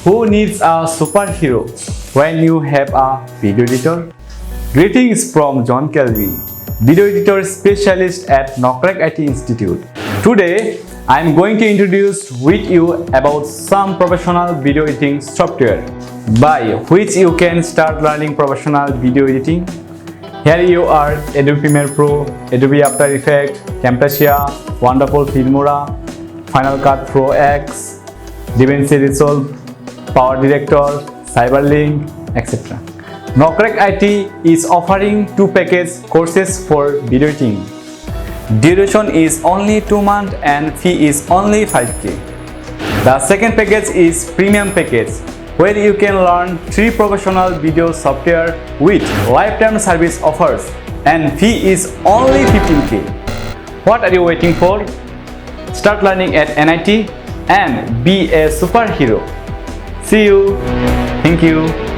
Who needs a superhero when you have a video editor? Greetings from John Kalvin, video editor specialist at Nokrek IT Institute. Today, I am going to introduce with you about some professional video editing software by which you can start learning professional video editing. Here you are Adobe Premiere Pro, Adobe After Effects, Camtasia, Wonderful Filmora, Final Cut Pro X, DaVinci Resolve, Power Director, Cyberlink, etc. Nokrek IT is offering 2 package courses for video editing. Duration is only 2 months and fee is only 5K. The second package is premium package, where you can learn 3 professional video software with lifetime service offers and fee is only 15K. What are you waiting for? Start learning at NIT and be a superhero. See you. Thank you.